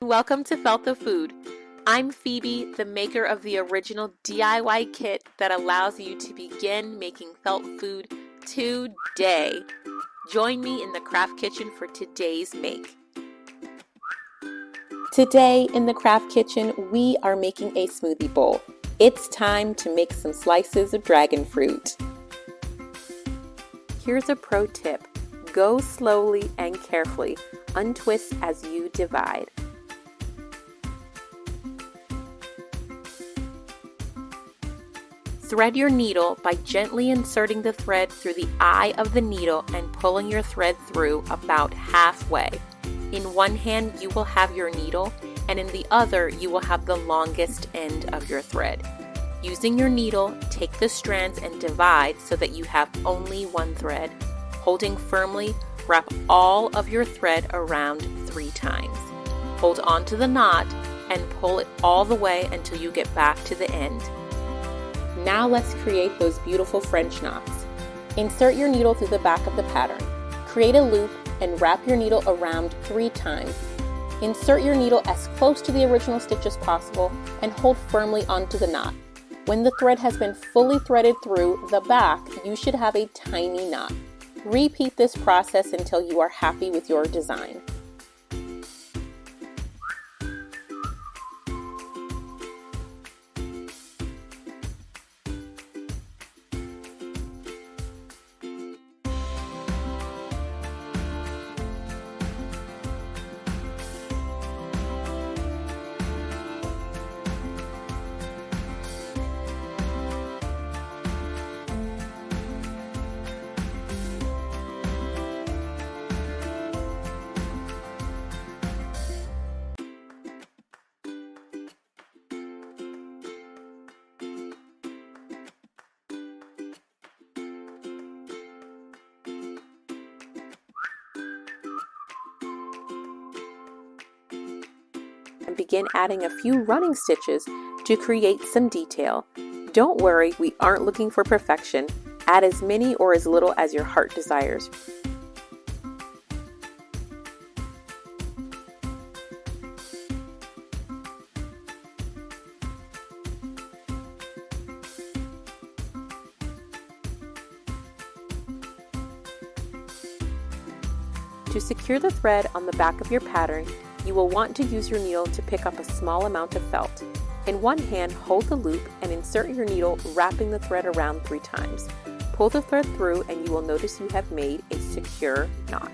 Welcome to Felt the Food. I'm Phoebe, the maker of the original DIY kit that allows you to begin making felt food today. Join me in the craft kitchen for today's make. Today in the craft kitchen, we are making a smoothie bowl. It's time to make some slices of dragon fruit. Here's a pro tip. Go slowly and carefully. Untwist as you divide. Thread your needle by gently inserting the thread through the eye of the needle and pulling your thread through about halfway. In one hand you will have your needle, and in the other you will have the longest end of your thread. Using your needle, take the strands and divide so that you have only one thread. Holding firmly, wrap all of your thread around 3 times. Hold on to the knot and pull it all the way until you get back to the end. Now let's create those beautiful French knots. Insert your needle through the back of the pattern. Create a loop and wrap your needle around 3 times. Insert your needle as close to the original stitch as possible and hold firmly onto the knot. When the thread has been fully threaded through the back, you should have a tiny knot. Repeat this process until you are happy with your design. And begin adding a few running stitches to create some detail. Don't worry, we aren't looking for perfection. Add as many or as little as your heart desires. To secure the thread on the back of your pattern, you will want to use your needle to pick up a small amount of felt. In one hand, hold the loop and insert your needle, wrapping the thread around 3 times. Pull the thread through and you will notice you have made a secure knot.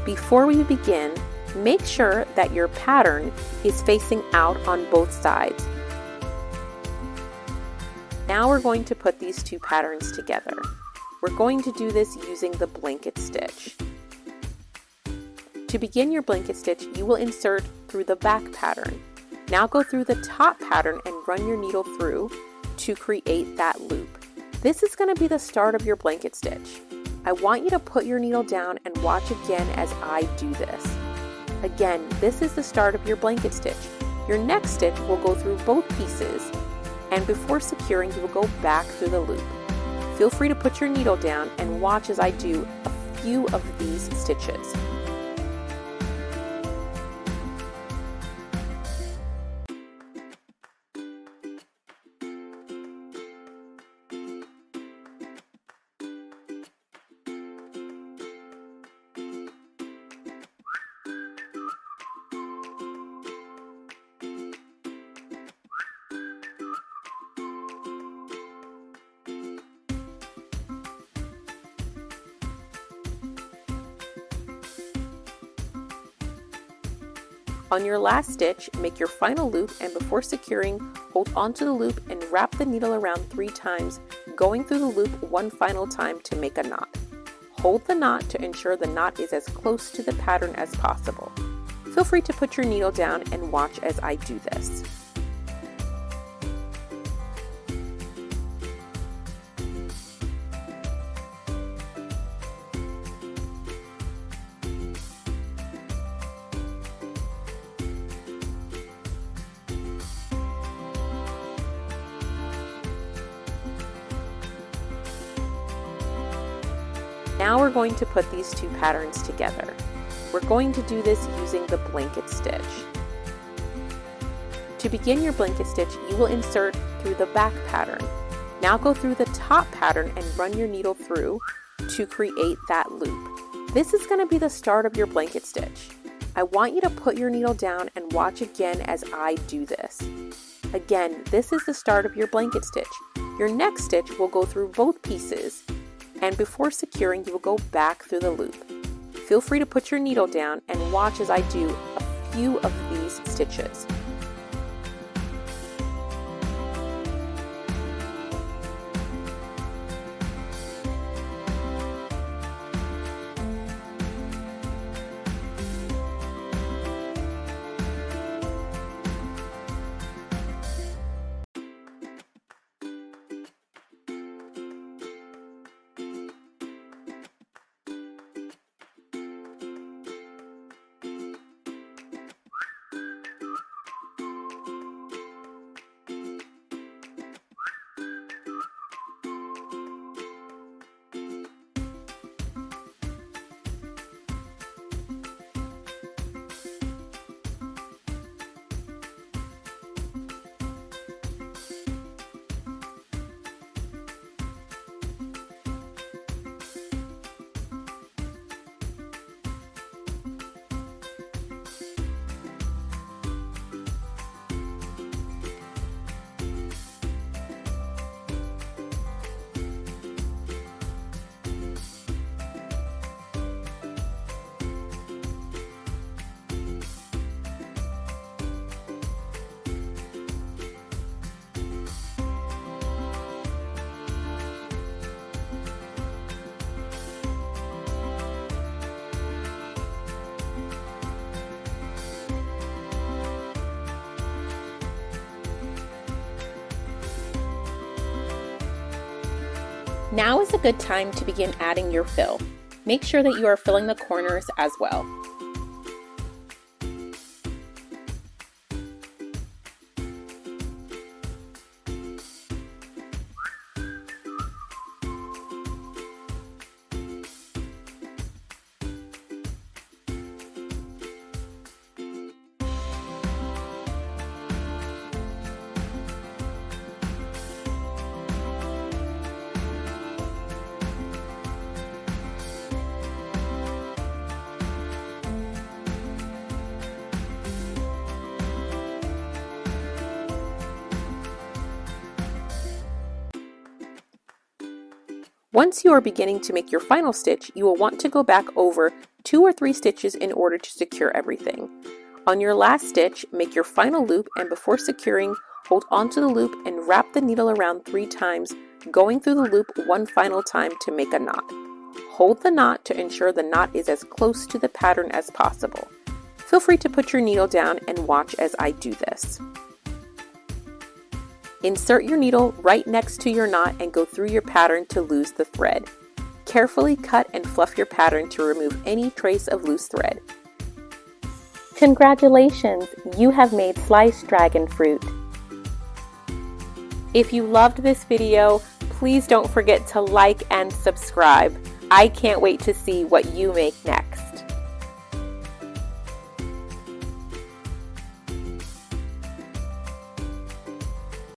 Before we begin, make sure that your pattern is facing out on both sides. Now we're going to put these 2 patterns together. We're going to do this using the blanket stitch. To begin your blanket stitch, you will insert through the back pattern. Now go through the top pattern and run your needle through to create that loop. This is going to be the start of your blanket stitch. I want you to put your needle down and watch again as I do this. Again, this is the start of your blanket stitch. Your next stitch will go through both pieces, and before securing, you will go back through the loop. Feel free to put your needle down and watch as I do a few of these stitches. On your last stitch, make your final loop, and before securing, hold onto the loop and wrap the needle around 3 times, going through the loop one final time to make a knot. Hold the knot to ensure the knot is as close to the pattern as possible. Feel free to put your needle down and watch as I do this. Now we're going to put these two patterns together. We're going to do this using the blanket stitch. To begin your blanket stitch, you will insert through the back pattern. Now go through the top pattern and run your needle through to create that loop. This is going to be the start of your blanket stitch. I want you to put your needle down and watch again as I do this. Again, this is the start of your blanket stitch. Your next stitch will go through both pieces, and before securing, you will go back through the loop. Feel free to put your needle down and watch as I do a few of these stitches. Now is a good time to begin adding your fill. Make sure that you are filling the corners as well. Once you are beginning to make your final stitch, you will want to go back over 2 or 3 stitches in order to secure everything. On your last stitch, make your final loop, and before securing, hold onto the loop and wrap the needle around 3 times, going through the loop one final time to make a knot. Hold the knot to ensure the knot is as close to the pattern as possible. Feel free to put your needle down and watch as I do this. Insert your needle right next to your knot and go through your pattern to lose the thread. Carefully cut and fluff your pattern to remove any trace of loose thread. Congratulations! You have made sliced dragon fruit. If you loved this video, please don't forget to like and subscribe. I can't wait to see what you make next.